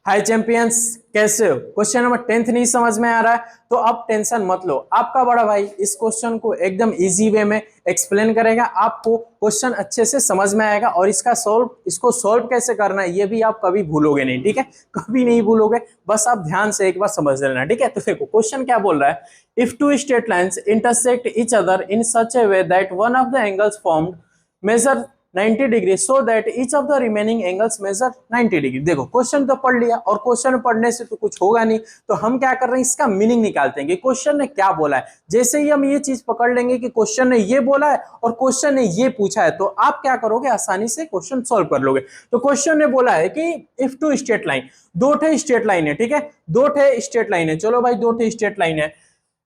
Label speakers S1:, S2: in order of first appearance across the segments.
S1: हाय champions, कैसे हो? Question number 10 नहीं समझ में आ रहा है तो अब टेंशन मत लो। आपका बड़ा भाई इस क्वेश्चन को एकदम इजी वे में एक्सप्लेन करेगा। आपको क्वेश्चन अच्छे से समझ में आएगा और इसको सॉल्व कैसे करना है ये भी आप कभी भूलोगे नहीं। ठीक है, कभी नहीं भूलोगे। बस आप ध्यान से एक बार समझ लेना। ठीक है, तो देखो क्वेश्चन क्या बोल रहा है। If two straight lines intersect each other in such a way that one of the angles formed measure 90 degree so that each of the remaining angles measure 90 degree. देखो क्वेश्चन तो पढ़ लिया और क्वेश्चन पढ़ने से तो कुछ होगा नहीं, तो हम क्या कर रहे हैं, इसका मीनिंग निकालते हैं कि क्वेश्चन ने क्या बोला है। जैसे ही हम ये चीज पकड़ लेंगे कि क्वेश्चन ने ये बोला है और क्वेश्चन ने ये पूछा है, तो आप क्या करोगे, आसानी से क्वेश्चन सॉल्व कर लोगे। तो क्वेश्चन ने बोला है कि इफ टू स्ट्रेट लाइन, दो ठे स्ट्रेट लाइन है। ठीक है, दो ठे स्ट्रेट लाइन है। चलो भाई, दो ठे स्ट्रेट लाइन है,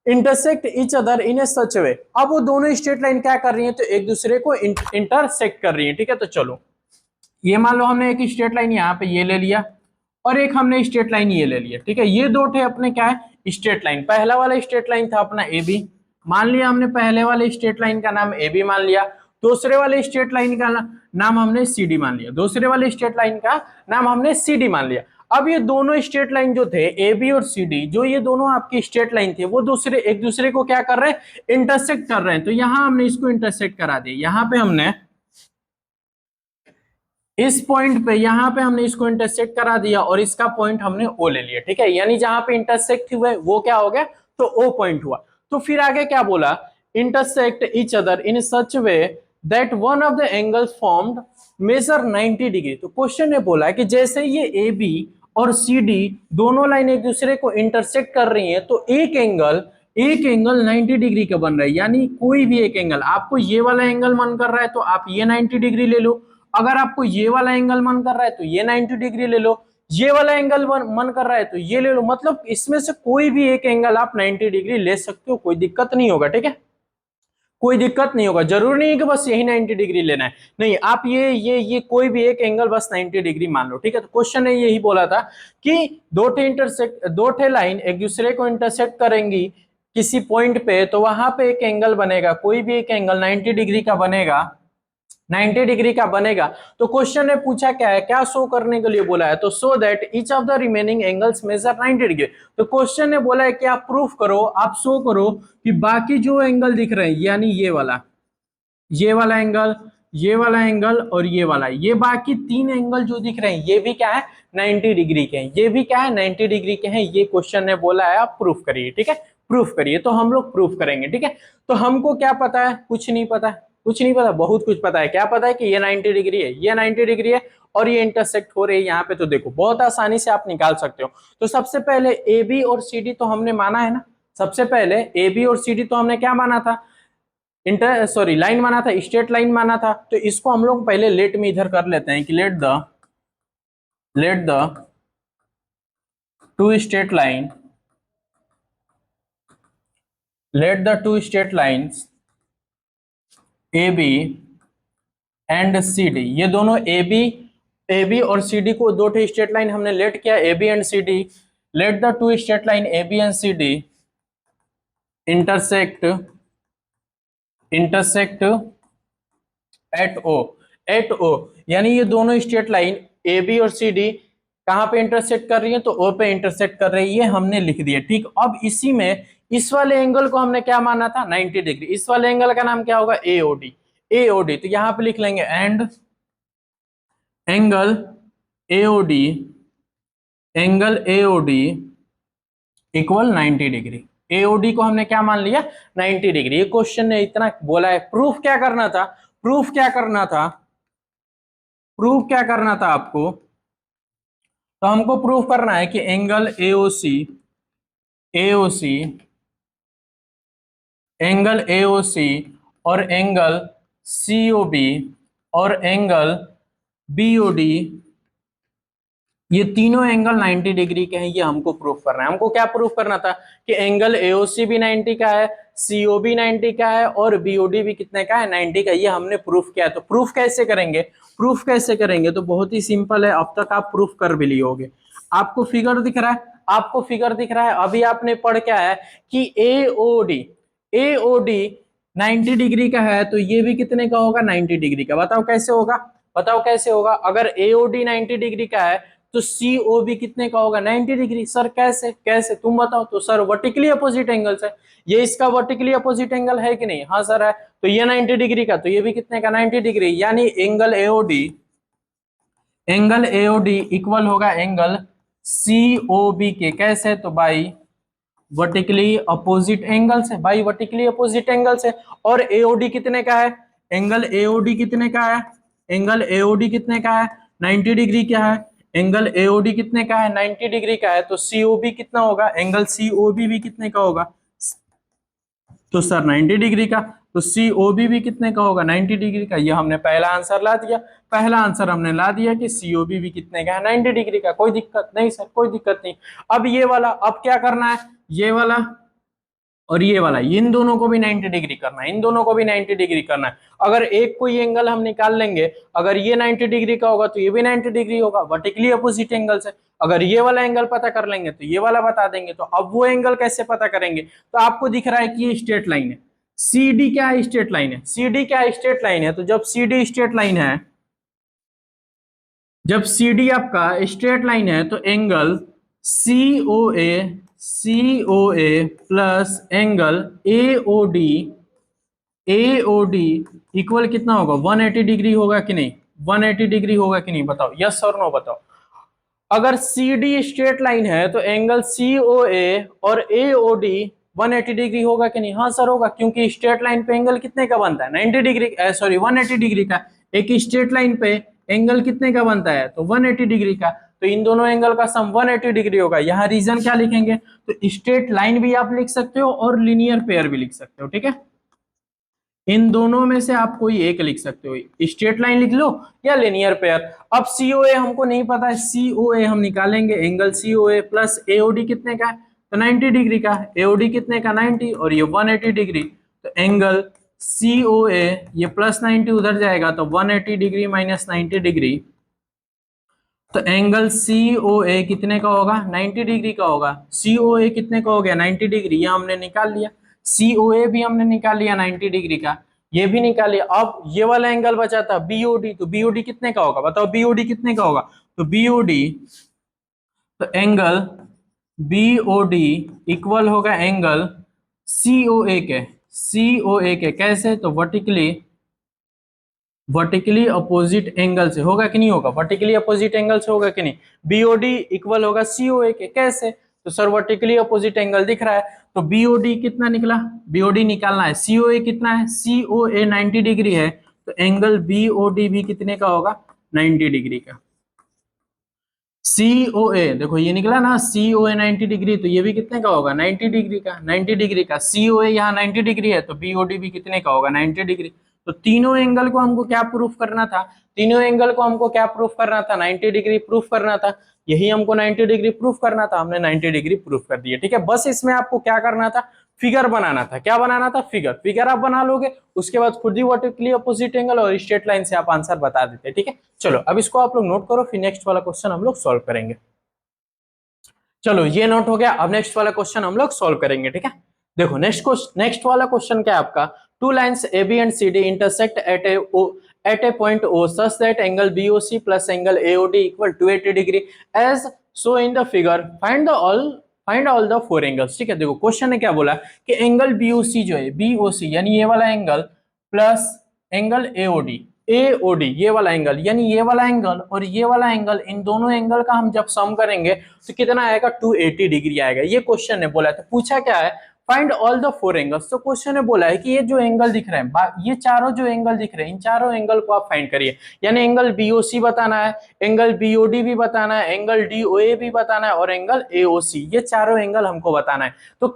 S1: इंटरसेक्ट ईच अदर इन ए सच वे। अब वो दोनों स्ट्रेट लाइन क्या कर रही है, तो एक दूसरे को इंटरसेक्ट कर रही है। ठीक है, तो चलो ये मान लो हमने एक स्ट्रेट लाइन यहाँ पे ये ले लिया और एक हमने स्ट्रेट लाइन ये ले लिया। ठीक है, ये दो थे अपने क्या है, स्ट्रेट लाइन। पहला वाला स्ट्रेट लाइन था अपना ए बी, मान लिया हमने पहले वाले स्ट्रेट लाइन का नाम ए बी मान लिया। दूसरे वाले स्ट्रेट लाइन का नाम हमने सी डी मान लिया। दूसरे वाले स्ट्रेट लाइन का नाम हमने सी डी मान लिया। अब ये दोनों स्ट्रेट लाइन जो थे ए बी और सी डी, जो ये दोनों आपकी स्ट्रेट लाइन थे, वो एक दूसरे को क्या कर रहे हैं, इंटरसेक्ट कर रहे हैं। तो यहां हमने इसको इंटरसेक्ट करा दिया। यहां पे हमने इस पॉइंट पे, यहां पे हमने इसको इंटरसेक्ट करा दिया और इसका पॉइंट हमने ओ ले लिया। ठीक है, यानी जहां पे इंटरसेक्ट हुए वो क्या हो गया, तो ओ पॉइंट हुआ। तो फिर आगे क्या बोला, intersect each other in such way that one of the angles formed measure 90 degree. तो क्वेश्चन ने बोला कि जैसे ये ए बी और सी डी दोनों लाइन एक दूसरे को इंटरसेक्ट कर रही है, तो एक एंगल 90 डिग्री का बन रहा है। यानी कोई भी एक एंगल, आपको ये वाला एंगल मन कर रहा है तो आप ये 90 डिग्री ले लो, अगर आपको ये वाला एंगल मन कर रहा है तो ये 90 डिग्री ले लो, ये वाला एंगल मन कर रहा है तो ये ले लो। मतलब इसमें से कोई भी एक एंगल आप 90 डिग्री ले सकते हो, कोई दिक्कत नहीं होगा। ठीक है, कोई दिक्कत नहीं होगा। जरूरी नहीं है कि बस यही 90 डिग्री लेना है, नहीं, आप ये कोई भी एक एंगल बस 90 डिग्री मान लो। ठीक है, तो क्वेश्चन ने यही बोला था कि दो ठे लाइन एक दूसरे को इंटरसेक्ट करेंगी किसी पॉइंट पे, तो वहां पे एक एंगल बनेगा, कोई भी एक एंगल 90 डिग्री का बनेगा, 90 डिग्री का बनेगा। तो क्वेश्चन ने पूछा क्या है, क्या शो करने के लिए बोला है, तो so that each of the remaining angles measure 90 degree. तो क्वेश्चन ने बोला है कि आप प्रूफ करो, आप शो करो कि बाकी जो एंगल दिख रहे हैं, यानी ये वाला एंगल, ये वाला एंगल और ये बाकी तीन एंगल जो दिख रहे हैं, ये भी क्या है, 90 डिग्री के हैं। ये भी क्या है, 90 डिग्री के हैं। ये क्वेश्चन ने बोला है आप प्रूफ करिए। ठीक है, प्रूफ करिए। तो हम लोग प्रूफ करेंगे। ठीक है, तो हमको क्या पता है, कुछ नहीं पता, कुछ नहीं पता, बहुत कुछ पता है। क्या पता है कि ये 90 डिग्री है, ये 90 डिग्री है और ये इंटरसेक्ट हो रही है यहाँ पे। तो देखो बहुत आसानी से आप निकाल सकते हो। तो सबसे पहले ए बी और सी डी तो हमने माना है ना, सबसे पहले ए बी और सी डी तो हमने क्या माना था, लाइन माना था, स्ट्रेट लाइन माना था। तो इसको हम लोग पहले लेट में इधर कर लेते हैं कि let the two straight line, let the two straight lines A B and C D, ये दोनों ए बी और सी डी को दो ठे स्ट्रेट लाइन हमने लेट किया, A B and C D. Let the two straight line A B and C D intersect at O, यानी ये दोनों स्ट्रेट लाइन ए बी और सी डी कहां पे इंटरसेक्ट कर रही है, तो ओ पे इंटरसेक्ट कर रही है, हमने लिख दिया। ठीक, अब इसी में इस वाले एंगल को हमने क्या माना था, 90 डिग्री। इस वाले एंगल का नाम क्या होगा, एओडी। तो यहां पे लिख लेंगे and angle AOD equal 90 degree. AOD को हमने क्या मान लिया, 90 डिग्री। ये क्वेश्चन ने इतना बोला है। प्रूफ क्या करना था, प्रूफ क्या करना था आपको, तो हमको प्रूफ करना है कि एंगल एओसी और एंगल सीओबी और एंगल बीओडी, ये तीनों एंगल 90 डिग्री के हैं। ये हमको प्रूफ करना है। हमको क्या प्रूफ करना था कि एंगल एओसी भी 90 का है, सीओबी 90 का है और बीओडी भी कितने का है, 90 का। ये हमने प्रूफ किया है। तो प्रूफ कैसे करेंगे, तो बहुत ही सिंपल है। अब तक आप प्रूफ कर भी लिए होगे। आपको फिगर दिख रहा है, अभी आपने पढ़ क्या है कि एओडी 90 डिग्री का है, तो ये भी कितने का होगा, 90 डिग्री का। बताओ कैसे होगा, अगर एओडी 90 डिग्री का है तो COB कितने का होगा 90 डिग्री। सर कैसे कैसे तुम बताओ। तो सर वर्टिकली अपोजिट एंगल्स है, ये इसका वर्टिकली अपोजिट एंगल है कि नहीं, हाँ सर है। तो ये 90 डिग्री का, तो ये भी कितने का 90 डिग्री, यानी एंगल AOD इक्वल होगा एंगल COB के। कैसे, तो बाई वर्टिकली अपोजिट एंगल से, बाई वर्टिकली अपोजिट एंगल से। और AOD कितने का है, एंगल AOD कितने का है, एंगल AOD कितने का है 90 डिग्री का है, एंगल AOD कितने का है 90 डिग्री का है। तो COB कितना होगा, एंगल COB भी कितने का होगा, तो सर 90 डिग्री का। तो COB भी कितने का होगा 90 डिग्री का। ये हमने पहला आंसर ला दिया, पहला आंसर हमने ला दिया कि COB भी कितने का है 90 डिग्री का। कोई दिक्कत नहीं सर, कोई दिक्कत नहीं। अब ये वाला, अब क्या करना है, ये वाला और ये वाला, इन दोनों को भी 90 डिग्री करना है, इन दोनों को भी 90 डिग्री करना है। अगर एक कोई एंगल हम निकाल लेंगे, अगर ये 90 डिग्री का होगा तो ये भी 90 डिग्री होगा, वर्टिकली अपोजिट एंगल से। अगर ये वाला एंगल पता कर लेंगे तो ये वाला बता देंगे। तो अब वो एंगल कैसे पता करेंगे, तो आपको दिख रहा है कि ये स्ट्रेट लाइन है, CD क्या है, स्ट्रेट लाइन है, CD क्या है, स्ट्रेट लाइन है। तो जब CD स्ट्रेट लाइन है, जब CD आपका स्ट्रेट लाइन है, तो angle COA plus angle AOD equal कितना होगा 180 डिग्री होगा कि नहीं, 180 डिग्री होगा कि नहीं, बताओ यस और नो बताओ। अगर CD स्ट्रेट लाइन है तो एंगल COA और AOD 180 डिग्री होगा कि नहीं, हाँ सर होगा, क्योंकि स्ट्रेट लाइन पे एंगल कितने का बनता है 90 डिग्री, सॉरी 180 डिग्री का। एक स्ट्रेट लाइन पे एंगल कितने का बनता है, तो 180 डिग्री का। तो इन दोनों एंगल का सम 180 डिग्री होगा। यहाँ रीजन क्या लिखेंगे, तो स्ट्रेट लाइन भी आप लिख सकते हो और लीनियर पेयर भी लिख सकते हो, ठीक है। इन दोनों में से आप कोई एक लिख सकते हो, स्ट्रेट लाइन लिख लो या लिनियर पेयर। अब COA हमको नहीं पता है, COA हम निकालेंगे, एंगल COA प्लस AOD कितने का है, तो 90 डिग्री का। AOD कितने का 90 और ये 180 डिग्री। तो एंगल COA ये प्लस 90 उधर जाएगा, तो 180 डिग्री माइनस 90 डिग्री। तो एंगल COA कितने का होगा 90 डिग्री का होगा। COA कितने का हो गया 90 डिग्री, ये हमने निकाल लिया। COA भी हमने निकाल लिया 90 डिग्री का, ये भी निकाल लिया। अब ये वाला एंगल बचा था BOD, तो BOD कितने का होगा बताओ, BOD कितने का होगा, तो BOD, तो एंगल BOD इक्वल होगा एंगल COA के, COA के। कैसे, तो वर्टिकली अपोजिट एंगल से होगा कि नहीं होगा, वर्टिकली अपोजिट एंगल से होगा कि नहीं। BOD इक्वल होगा COA के। कैसे, तो सर वर्टिकली अपोजिट एंगल दिख रहा है, तो BOD कितना निकला, BOD निकालना है। COA कितना है, COA 90 डिग्री है, तो एंगल BOD भी कितने का होगा 90 डिग्री का। COA देखो ये निकला ना, COA 90 डिग्री, तो ये भी कितने का होगा 90 डिग्री का, 90 डिग्री का। COA यहाँ 90 डिग्री है, तो BOD भी कितने का होगा 90 डिग्री। तो तीनों एंगल को हमको क्या प्रूफ करना था, तीनों एंगल को हमको क्या प्रूफ करना था 90 डिग्री प्रूफ करना था। यही हमको 90 डिग्री प्रूफ करना था, हमने 90 डिग्री प्रूफ कर दिया, ठीक है। बस इसमें आपको क्या करना था, फिगर बनाना था। क्या बनाना था, फिगर आप बना लोगे, उसके बाद खुद ही वर्टिकली अपोजिट एंगल और स्ट्रेट लाइन से आप आंसर बता देते, ठीक है। चलो अब इसको आप लोग नोट करो, फिर नेक्स्ट वाला क्वेश्चन हम लोग सॉल्व करेंगे। चलो ये नोट हो गया, अब नेक्स्ट वाला क्वेश्चन हम लोग सॉल्व करेंगे, ठीक है। देखो नेक्स्ट वाला क्वेश्चन क्या है आपका, two lines AB and CD intersect at a point O such that angle BOC plus angle AOD equal 280 degree as so in the figure, find all the four angles। ठीक है, देखो question ने क्या बोला कि एंगल BOC जो है, BOC यानी ये वाला एंगल प्लस एंगल AOD ये वाला एंगल, यानी ये वाला एंगल और ये वाला एंगल, इन दोनों एंगल का हम जब सम करेंगे तो कितना आएगा 280 डिग्री आएगा। ये क्वेश्चन ने बोला था, पूछा क्या है, find all the four angles. तो क्वेश्चन ने बोला है कि ये जो एंगल दिख रहे हैं, ये चारों जो एंगल दिख रहे हैं, इन चारों एंगल को आप फाइंड करिए। यानी एंगल BOC बताना है, एंगल BOD भी बताना है, एंगल DOA भी बताना है और एंगल AOC, ये चारों एंगल हमको बताना है। तो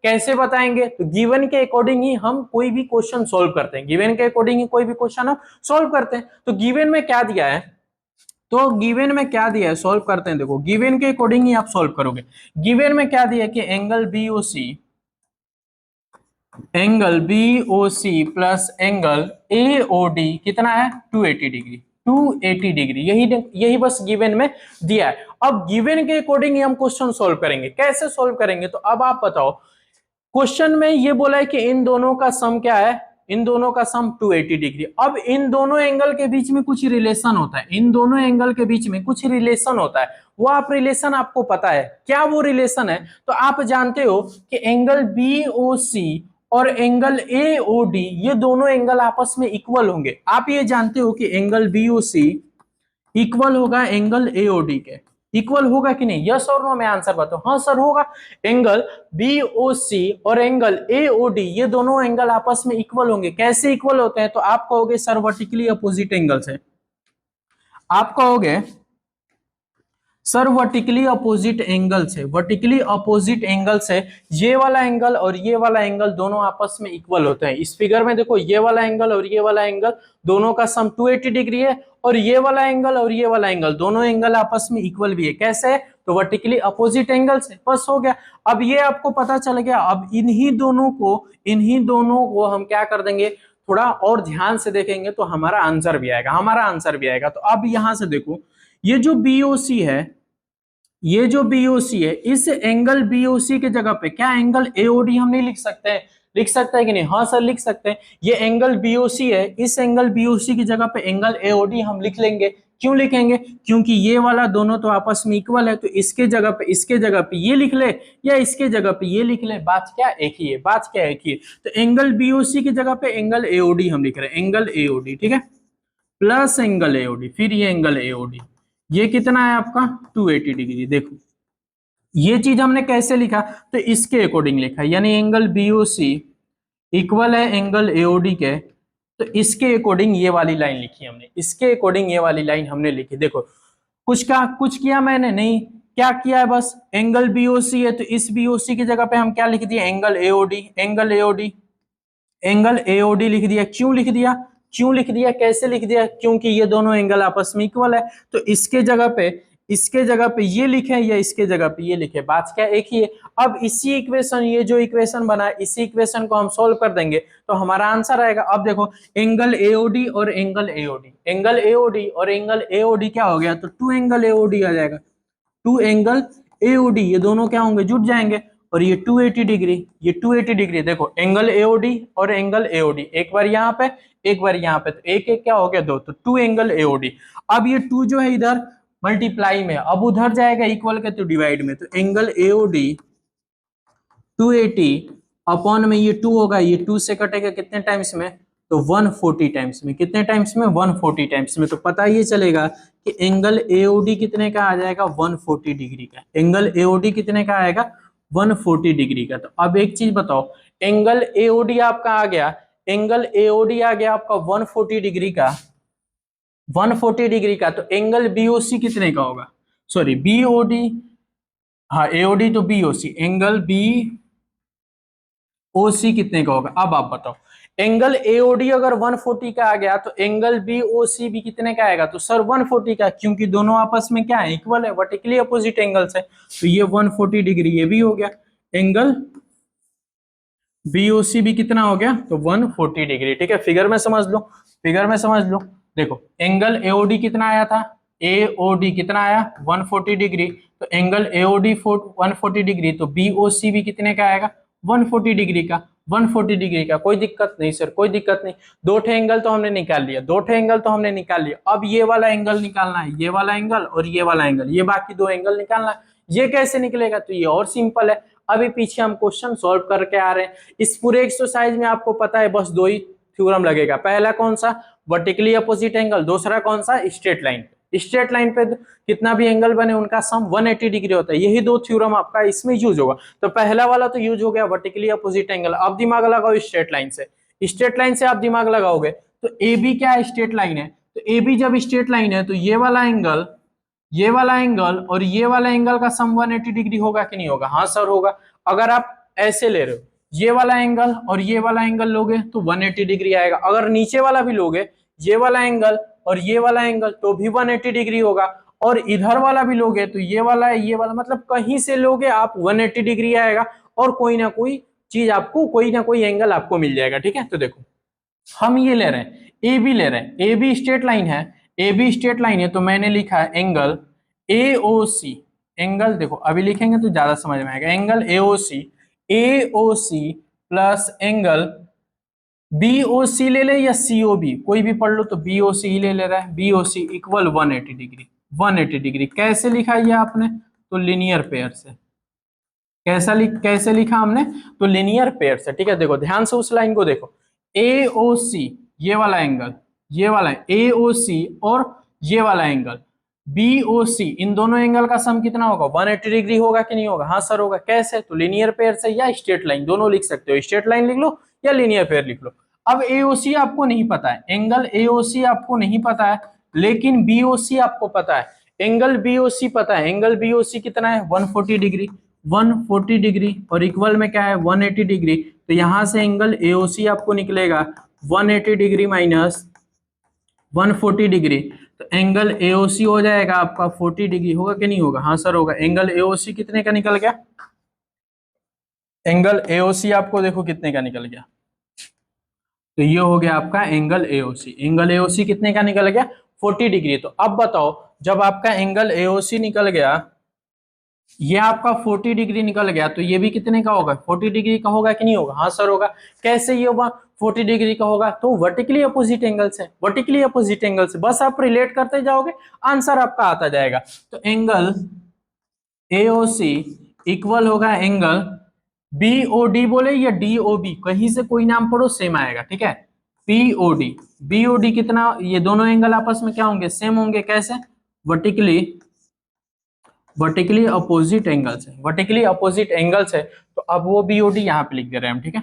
S1: कैसे बताएंगे, तो गिवन के अकॉर्डिंग ही हम कोई भी क्वेश्चन सोल्व करते हैं, गिवन के अकॉर्डिंग ही कोई भी क्वेश्चन हम सोल्व करते हैं। तो गिवन में क्या दिया है, तो गिवन में क्या दिया है सोल्व करते हैं। देखो गिवन के अकॉर्डिंग ही आप सोल्व करोगे। गिवन में क्या दिया है कि angle BOC plus angle AOD कितना है 280 डिग्री, 280 डिग्री, यही बस गिवन में दिया है। अब गिवन के अकॉर्डिंग ही हम क्वेश्चन सोल्व करेंगे। कैसे सोल्व करेंगे, तो अब आप बताओ, क्वेश्चन में ये बोला है कि इन दोनों का सम क्या है, इन दोनों का सम 280 डिग्री। अब इन दोनों एंगल के बीच में कुछ रिलेशन होता है, इन दोनों एंगल के बीच में कुछ रिलेशन होता है, वो आप रिलेशन आपको पता है क्या वो रिलेशन है? तो आप जानते हो कि एंगल BOC और एंगल AOD ये दोनों एंगल आपस में इक्वल होंगे। आप ये जानते हो कि एंगल BOC इक्वल होगा एंगल AOD के, इक्वल होगा कि नहीं? यस और नो में आंसर बताओ। हाँ सर होगा। एंगल BOC और एंगल AOD ये दोनों एंगल आपस में इक्वल होंगे। कैसे इक्वल होते हैं? तो आप कहोगे सर वर्टिकली अपोजिट एंगल से, आप कहोगे सर वर्टिकली अपोजिट एंगल से, वर्टिकली अपोजिट एंगल से ये वाला एंगल और ये वाला एंगल दोनों आपस में इक्वल होते हैं। इस फिगर में देखो ये वाला एंगल और ये वाला एंगल दोनों का सम 280 डिग्री है, और ये वाला एंगल और ये वाला एंगल दोनों एंगल आपस में इक्वल भी है। कैसे? तो वर्टिकली अपोजिट एंगल से। बस हो गया। अब ये आपको पता चल गया। अब इन्हीं दोनों को हम क्या कर देंगे, थोड़ा और ध्यान से देखेंगे तो हमारा आंसर भी आएगा, हमारा आंसर भी आएगा। तो अब यहां से देखो, ये जो BOC है, ये जो BOC है, इस एंगल BOC के जगह पे क्या एंगल AOD हम नहीं लिख सकते हैं? लिख सकते हैं कि नहीं? हाँ सर लिख सकते हैं। ये एंगल BOC है, इस एंगल BOC की जगह पे एंगल AOD हम लिख लेंगे। क्यों लिखेंगे? क्योंकि ये वाला दोनों तो आपस में इक्वल है, तो इसके जगह पे ये लिख ले या इसके जगह पे ये लिख ले, बात क्या एक ही है, बात क्या एक ही है। तो एंगल BOC की जगह पे एंगल AOD हम लिख रहे हैं, एंगल AOD, ठीक है, प्लस एंगल AOD, फिर ये एंगल AOD, ये कितना है आपका 280 डिग्री। देखो ये चीज हमने कैसे लिखा, तो इसके अकॉर्डिंग लिखा, यानी एंगल BOC इक्वल है एंगल AOD के, तो इसके अकॉर्डिंग ये वाली लाइन लिखी हमने, इसके अकॉर्डिंग ये वाली लाइन हमने लिखी। देखो कुछ किया मैंने नहीं, क्या किया है, बस एंगल BOC है तो इस BOC की जगह पे हम क्या लिख दिए, angle AOD, angle AOD, angle AOD लिख दिया। क्यों लिख दिया? क्यों लिख दिया, कैसे लिख दिया? क्योंकि ये दोनों एंगल आपस में इक्वल है, तो इसके जगह पे ये लिखे या इसके जगह पे ये लिखे, बात क्या एक ही है। अब इसी इक्वेशन, ये जो इक्वेशन बना है, इसी इक्वेशन को हम सोल्व कर देंगे तो हमारा आंसर आएगा। अब देखो एंगल AOD और एंगल AOD, एंगल AOD और एंगल AOD क्या हो गया, तो 2 एंगल AOD आ जाएगा, 2 एंगल AOD, ये दोनों क्या होंगे, जुट जाएंगे। और ये 280 डिग्री, ये 280 डिग्री, देखो एंगल AOD और एंगल AOD, एक बार यहाँ पे एक बार यहाँ पे, तो एक एक क्या हो गया, दो, तो 2 एंगल AOD। अब ये 2 जो है इधर मल्टीप्लाई में, अब उधर जाएगा इक्वल के तो डिवाइड में, तो एंगल AOD 280 अपॉन में ये 2 होगा, ये 2 से कटेगा कितने टाइम्स में, तो 140 टाइम्स में। कितने टाइम्स में? 140 टाइम्स में। तो पता ये चलेगा कि एंगल AOD कितने का आ जाएगा, 140 डिग्री का। एंगल AOD कितने का आएगा, 140 डिग्री का। तो अब एक चीज बताओ, एंगल AOD आपका आ गया, एंगल AOD आ गया आपका 140 डिग्री का, 140 डिग्री का, तो एंगल BOC कितने का होगा, सॉरी BOD, हाँ AOD तो BOC, एंगल BOC कितने का होगा? अब आप बताओ, एंगल AOD अगर 140 का आ गया तो एंगल BOC भी कितने का आएगा, तो सर 140 का, क्योंकि दोनों आपस में क्या है, इक्वल है, वर्टिकली अपोजिट एंगल्स है, तो ये 140 डिग्री ये भी हो गया। एंगल BOC भी कितना हो गया, तो 140 डिग्री, ठीक है। फिगर में समझ लो, फिगर में समझ लो। देखो एंगल AOD कितना आया था, AOD कितना आया 140 डिग्री, तो एंगल AOD 140 डिग्री, तो BOC भी कितने का आएगा, 140 डिग्री का, 140 डिग्री का। कोई दिक्कत नहीं सर, कोई दिक्कत नहीं। दो ठे एंगल तो हमने निकाल लिया, दो ठे एंगल तो हमने निकाल लिया। अब ये वाला एंगल निकालना है, ये वाला एंगल और ये वाला एंगल, ये बाकी दो एंगल निकालना है। ये कैसे निकलेगा, तो ये और सिंपल है। अभी पीछे हम क्वेश्चन सॉल्व करके आ रहे हैं। इस पूरे एक्सरसाइज में आपको पता है बस दो ही थ्योरम लगेगा। पहला कौन सा, वर्टिकली अपोजिट एंगल, दूसरा कौन सा, स्ट्रेट लाइन। स्ट्रेट लाइन पे कितना भी एंगल बने उनका सम 180 डिग्री होता है। यही दो थ्योरम आपका इसमें यूज होगा। तो पहला वाला तो यूज हो गया वर्टिकली अपोजिट एंगल। अब दिमाग लगाओ स्ट्रेट लाइन से, स्ट्रेट लाइन से आप दिमाग लगाओगे तो ए बी क्या है, स्ट्रेट लाइन है। तो ए बी जब स्ट्रेट लाइन है तो ये वाला एंगल, ये वाला एंगल और ये वाला एंगल का सम 180 डिग्री होगा कि नहीं होगा? हाँ सर होगा। अगर आप ऐसे ले रहे हो, ये वाला एंगल और ये वाला एंगल लोगे तो 180 डिग्री आएगा। अगर नीचे वाला भी लोगे, ये वाला एंगल और ये वाला एंगल, तो भी 180 डिग्री होगा। और इधर वाला भी लोगे तो ये वाला है, ये वाला, मतलब कहीं से लोगे आप 180 डिग्री आएगा। और कोई ना कोई चीज आपको, कोई ना कोई एंगल आपको मिल जाएगा, ठीक है। तो देखो हम ये ले रहे हैं, ए बी ले रहे हैं, ए बी स्ट्रेट लाइन है, ए बी स्ट्रेट लाइन है, तो मैंने लिखा है एंगल AOC। एंगल देखो अभी लिखेंगे तो ज्यादा समझ में आएगा। Angle AOC, AOC plus angle BOC ले ले या COB, कोई भी पढ़ लो, तो BOC ही ले रहा है। BOC equal 180 degree. 180 डिग्री कैसे लिखा ये आपने, तो लिनियर पेयर से। कैसे लिखा हमने, तो लिनियर पेयर से। ठीक है, देखो ध्यान से उस लाइन को देखो, AOC ये वाला एंगल, ये वाला AOC और ये वाला एंगल BOC, इन दोनों एंगल का सम कितना होगा, 180 डिग्री होगा कि नहीं होगा? हाँ सर होगा। कैसे, तो लिनियर पेयर से या स्ट्रेट लाइन, दोनों लिख सकते हो, स्ट्रेट लाइन लिख लो या लिनियर पेयर लिख लो। अब AOC आपको नहीं पता है, एंगल AOC आपको नहीं पता है, लेकिन BOC आपको पता है। एंगल BOC पता है, एंगल BOC कितना है, 140 डिग्री। 140 डिग्री और इक्वल में क्या है, 180 डिग्री। तो यहां से एंगल AOC आपको निकलेगा 180 डिग्री माइनस 140 डिग्री, तो एंगल AOC हो जाएगा आपका 40 डिग्री। होगा कि नहीं होगा? हाँ सर होगा। एंगल AOC कितने का निकल गया, एंगल AOC आपको देखो कितने का निकल गया, तो ये हो गया आपका एंगल AOC। एंगल AOC कितने का निकल गया, 40 डिग्री। तो अब बताओ, जब आपका एंगल AOC निकल गया, ये आपका 40 डिग्री निकल गया, तो ये भी कितने का होगा, 40 डिग्री का होगा कि नहीं होगा? हाँ सर होगा। कैसे ये होगा 40 डिग्री का होगा, तो वर्टिकली अपोजिट एंगल से, वर्टिकली अपोजिट एंगल से बस आप रिलेट करते जाओगे, आंसर आपका आता जाएगा। तो एंगल AOC इक्वल होगा एंगल BOD बोले या DOB, कहीं से कोई नाम पढ़ो सेम आएगा। ठीक है, BOD कितना, ये दोनों एंगल आपस में क्या होंगे, सेम होंगे। कैसे, वर्टिकली अपोजिट एंगल से, वर्टिकली अपोजिट एंगल से। तो अब वो BOD यहाँ पे लिख दे रहे हैं हम। ठीक है,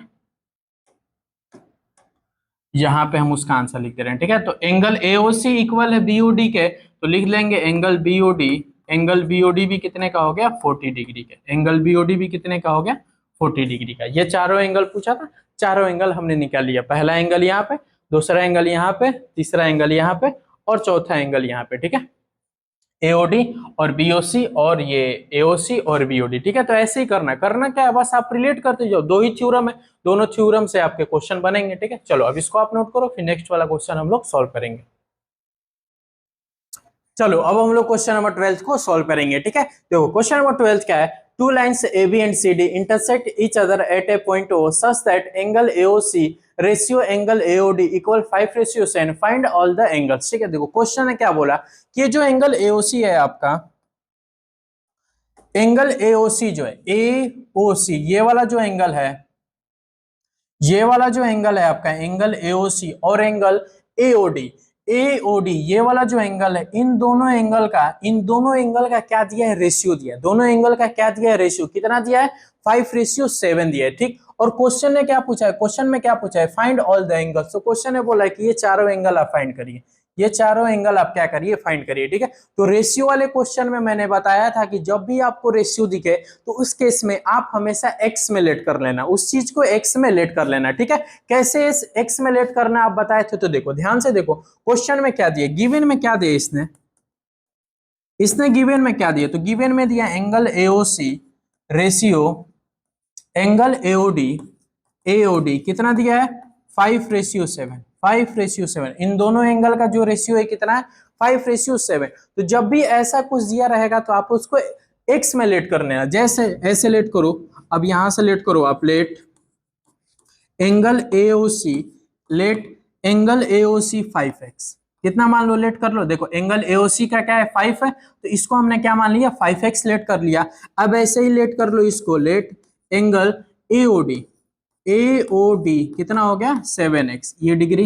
S1: यहाँ पे हम उसका आंसर लिख दे रहे हैं। ठीक है, तो एंगल AOC इक्वल है BOD के, तो लिख लेंगे एंगल BOD। एंगल BOD भी कितने का हो गया, 40 डिग्री के। एंगल BOD भी कितने का हो गया, 40 डिग्री का। ये चारों एंगल पूछा था, चारों एंगल हमने निकाल लिया। पहला एंगल यहाँ पे, दूसरा एंगल यहाँ पे, तीसरा एंगल यहाँ पे और चौथा एंगल यहाँ पे। ठीक है, AOD और BOC और ये AOC और BOD। ठीक है, तो ऐसे ही करना क्या है, बस आप रिलेट करते जाओ। दो ही थ्योरम है, दोनों थ्योरम से आपके क्वेश्चन बनेंगे। ठीक है, चलो अब इसको आप नोट करो, फिर नेक्स्ट वाला क्वेश्चन हम लोग सॉल्व करेंगे। चलो अब हम लोग क्वेश्चन नंबर 12 को सॉल्व करेंगे। ठीक है, देखो क्वेश्चन नंबर 12 क्या है, two lines AB and CD intersect each other at A point O such that angle AOC ratio angle AOD equal 5:7। Find all the angles. ठीक है, देखो क्वेश्चन ने क्या बोला कि जो एंगल AOC है आपका, एंगल AOC जो है, AOC ये वाला जो एंगल है, ये वाला जो एंगल है आपका, एंगल AOC और एंगल AOD ये वाला जो एंगल है, इन दोनों एंगल का क्या दिया है, रेशियो दिया है। दोनों एंगल का क्या दिया है, रेशियो कितना दिया है, 5:7 दिया है। ठीक, और क्वेश्चन ने क्या पूछा है, क्वेश्चन में क्या पूछा है, फाइंड ऑल द एंगल्स। तो क्वेश्चन ने बोला है कि ये चारों एंगल आप फाइंड करिए, ये चारों एंगल आप क्या करिए, फाइंड करिए। ठीक है, तो रेशियो वाले क्वेश्चन में मैंने बताया था कि जब भी आपको रेशियो दिखे तो उस केस में आप हमेशा एक्स में लेट कर लेना, उस चीज को एक्स में लेट कर लेना। ठीक है, कैसे एक्स में लेट करना आप बताए थे, तो देखो ध्यान से देखो क्वेश्चन में क्या दिया, गिवन में क्या दिया, इसने गिवन में क्या दिया, तो गिवन में दिया angle AOC ratio angle AOD कितना दिया है, 5:7। 5:7, इन दोनों एंगल का जो रेशियो है कितना है, 5:7। तो जब भी ऐसा कुछ दिया रहेगा तो आप उसको एक्स में लेट करने हैं। जैसे ऐसे लेट करो, अब यहां से लेट करो आप, let angle AOC, let angle AOC 5x, कितना मान लो, लेट कर लो। देखो एंगल AOC का क्या है, 5 है, तो इसको हमने क्या मान लिया, 5x लेट कर लिया। अब ऐसे ही लेट कर लो इसको, लेट एंगल AOD कितना हो गया, 7x, ये डिग्री,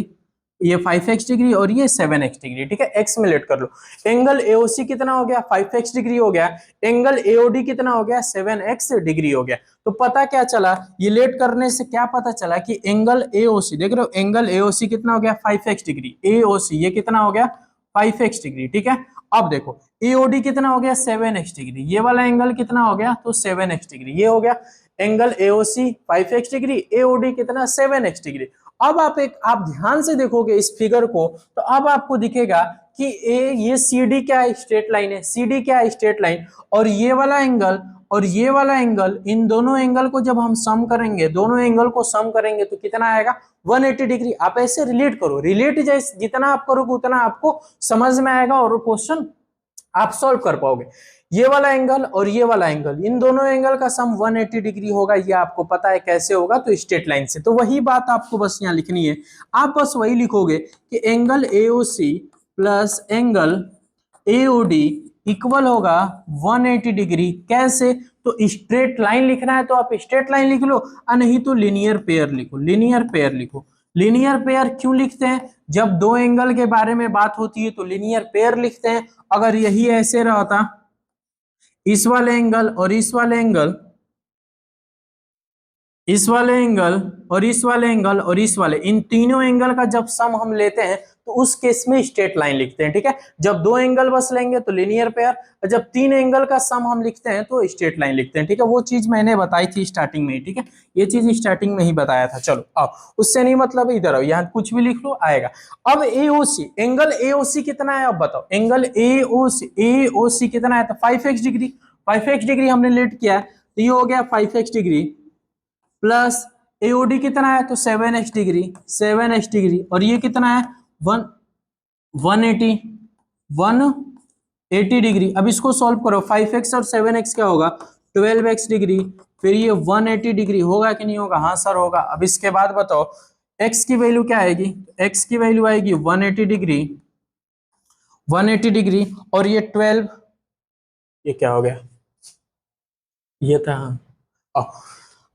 S1: ये 5x डिग्री और ये 7x डिग्री। ठीक है, x में लेट कर लो। एंगल AOC कितना हो गया, 5x डिग्री हो गया। एंगल AOD कितना हो गया, 7x डिग्री हो गया। तो पता क्या चला, ये लेट करने से क्या पता चला कि एंगल AOC, देख रहे हो एंगल AOC कितना हो गया, 5x डिग्री। AOC ये कितना हो गया, 5x डिग्री। ठीक है, अब देखो AOD कितना हो गया, 7x डिग्री। ये वाला एंगल कितना हो गया, तो 7x डिग्री। ये हो गया angle AOC 5x degree, AOD कितना, 7x डिग्री। अब आप ध्यान से देखोगे इस फिगर को, तो अब आपको दिखेगा कि ये CD क्या है, स्ट्रेट लाइन है। CD क्या है, स्ट्रेट लाइन। और ये वाला एंगल और ये वाला एंगल, इन दोनों एंगल को जब हम सम करेंगे, दोनों एंगल को सम करेंगे तो कितना आएगा, 180 डिग्री। आप ऐसे रिलेट करो, रिलेट जितना आप करोगे उतना आपको समझ में आएगा और क्वेश्चन आप सॉल्व कर पाओगे। ये वाला एंगल और ये वाला एंगल, इन दोनों एंगल का सम 180 डिग्री होगा, ये आपको पता है कैसे होगा, तो स्ट्रेट लाइन से। तो वही बात आपको बस यहाँ लिखनी है, आप बस वही लिखोगे कि angle AOC plus angle AOD equal होगा 180 डिग्री। कैसे? तो स्ट्रेट लाइन लिखना है तो आप स्ट्रेट लाइन लिख लो, और नहीं तो लीनियर पेयर लिखो, लीनियर पेयर लिखो। लीनियर पेयर क्यों लिखते हैं? जब दो एंगल के बारे में बात होती है तो लीनियर पेयर लिखते हैं। अगर यही ऐसे रहता, इस वाले एंगल और इस वाले एंगल, इस वाले एंगल और इस वाले एंगल और इस वाले, इन तीनों एंगल का जब सम हम लेते हैं तो उस केस में स्ट्रेट लाइन लिखते हैं, ठीक है। जब दो एंगल बस लेंगे तो लीनियर पेयर, और जब तीन एंगल का सम हम लिखते हैं तो स्ट्रेट लाइन लिखते हैं, ठीक है। वो चीज मैंने बताई थी स्टार्टिंग में ही, ठीक है, ये चीज स्टार्टिंग में ही बताया था। चलो आओ, उससे नहीं मतलब, इधर आओ, यहाँ कुछ भी लिख लो आएगा। अब AOC, एंगल AOC कितना है अब बताओ, एंगल AOC कितना है? तो 5x डिग्री, 5x डिग्री हमने लेट किया है, तो ये हो गया 5x डिग्री प्लस AOD कितना है? तो 7x डिग्री, 7x डिग्री, और ये कितना है? 180 डिग्री। अब इसको सॉल्व करो, 5x और 7x क्या होगा? 12x डिग्री, फिर ये 180 डिग्री, होगा कि नहीं होगा? हाँ सर होगा। अब इसके बाद बताओ x की वैल्यू क्या आएगी? x की वैल्यू आएगी 180 डिग्री, 180 डिग्री, और ये 12, ये क्या हो गया? ये था, हाँ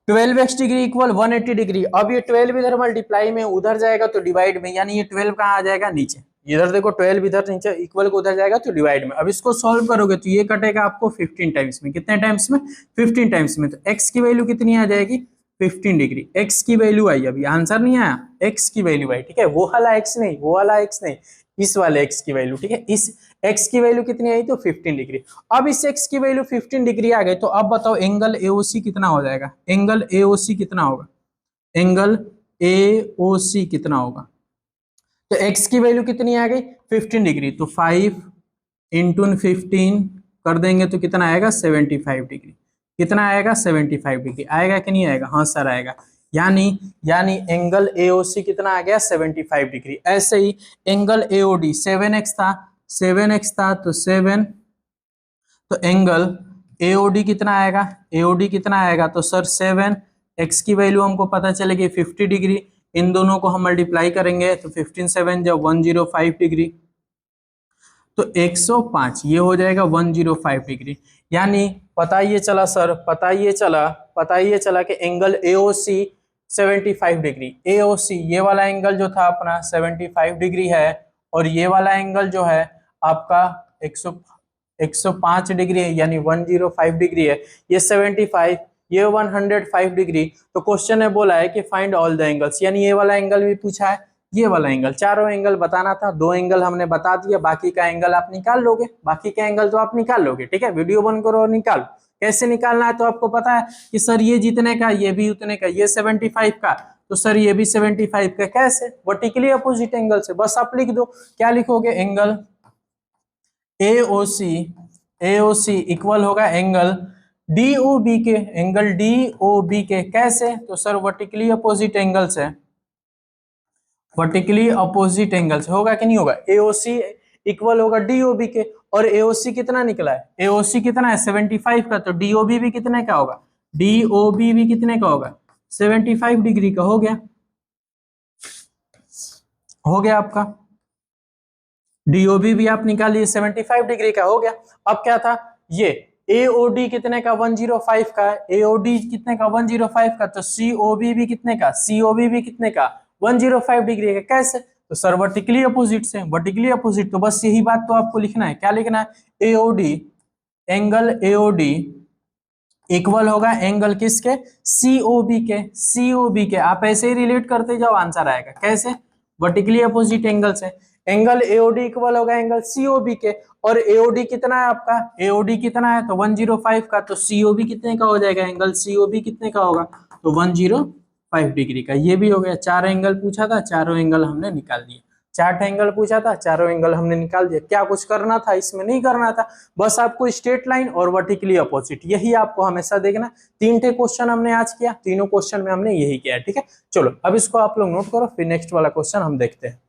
S1: 12x डिग्री इक्वल 180 डिग्री। अब ये 12 इधर मल्टीप्लाई में, उधर जाएगा तो डिवाइड में, यानी ये 12 कहाँ आ जाएगा? नीचे। इधर देखो 12 इधर नीचे, इक्वल को उधर जाएगा तो डिवाइड में। अब इसको सॉल्व करोगे तो ये कटेगा आपको 15 टाइम्स में। कितने टाइम्स में? 15 टाइम्स में। तो x की वैल्यू कितनी आ जाएगी? 15 डिग्री। x की वैल्यू आई, अभी आंसर नहीं आया, x की वैल्यू आई, ठीक है। वो वाला x नहीं, वो वाला x नहीं, इस वाले x की वैल्यू, ठीक है। इस x की वैल्यू कितनी आई? तो 15 डिग्री। अब इस x की वैल्यू 15 डिग्री आ गई, तो अब बताओ एंगल AOC कितना हो जाएगा? एंगल AOC कितना होगा? एंगल AOC कितना होगा? तो x की वैल्यू कितनी आ गई? 15 डिग्री। तो 5 इंटू 15 कर देंगे तो कितना आएगा? 75 डिग्री। कितना आएगा? 75 डिग्री आएगा कि नहीं आएगा? हाँ सर आएगा। यानी एंगल AOC कितना आ गया? 75 डिग्री। ऐसे ही एंगल AOD 7x था, 7x था, तो 7, तो एंगल AOD कितना आएगा? AOD कितना आएगा? तो सर 7, x की वैल्यू हमको पता चलेगी 50 डिग्री, इन दोनों को हम मल्टीप्लाई करेंगे तो 15 7 जब 105 डिग्री, तो 105, ये हो जाएगा 105 डिग्री। यानी पता ये चला सर, पता ये चला कि एंगल AOC 75 डिग्री, AOC ये वाला एंगल जो था अपना 75 डिग्री है, और ये वाला एंगल जो है आपका 105 डिग्री है, यानी 105 डिग्री है। ये 75, ये 105 डिग्री। तो क्वेश्चन ने बोला है कि फाइंड ऑल द एंगल्स, यानी ये वाला एंगल भी पूछा है, ये वाला एंगल, चारों एंगल बताना था। दो एंगल हमने बता दिया, बाकी का एंगल आप निकाल लोगे, बाकी का एंगल तो आप निकाल लोगे, ठीक है। वीडियो बंद करो और निकालो। कैसे निकालना है? तो आपको पता है कि सर ये जितने का, ये भी उतने का, ये 75 का, तो सर ये भी 75 का। कैसे? वर्टिकली अपोजिट एंगल से। बस आप लिख दो, क्या लिखोगे? एंगल AOC इक्वल होगा एंगल DOB के, एंगल DOB के। कैसे? तो सर वर्टिकली अपोजिट एंगल से, वर्टिकली अपोजिट एंगल से होगा कि नहीं होगा? AOC इक्वल होगा DOB के, और AOC कितना निकला है? AOC कितना है? 75 का, तो DOB भी कितने का होगा? DOB भी कितने का होगा? 75 डिग्री का। हो गया आपका DOB भी आप निकालिए, 75 डिग्री का हो गया। अब क्या था? ये AOD कितने का? 105 का। AOD कितने का? 105 का। तो COB भी कितने का? COB भी कितने का? 105 डिग्री का। कैसे? तो सर वर्टिकली अपोजिट से, वर्टिकली अपोजिट। तो बस यही बात तो आपको लिखना है। क्या लिखना है? AOD, एंगल AOD इक्वल होगा एंगल किसके? COB के, COB के। आप ऐसे ही रिलेट करते जाओ, आंसर आएगा। कैसे? वर्टिकली अपोजिट एंगल से। एंगल AOD इक्वल होगा एंगल COB के, और AOD कितना है आपका? AOD कितना है? तो 105 का। तो COB कितने का हो जाएगा? एंगल COB कितने का होगा? तो 105 डिग्री का। ये भी हो गया। चार एंगल पूछा था, चारों एंगल हमने निकाल दिए। चार एंगल पूछा था, चारों एंगल हमने निकाल दिया। क्या कुछ करना था इसमें? नहीं करना था, बस आपको स्ट्रेट लाइन और वर्टिकली अपोजिट, यही आपको हमेशा देखना। तीन टे क्वेश्चन हमने आज किया, तीनों क्वेश्चन में हमने यही किया है, ठीक है। चलो अब इसको आप लोग नोट करो, फिर नेक्स्ट वाला क्वेश्चन हम देखते हैं।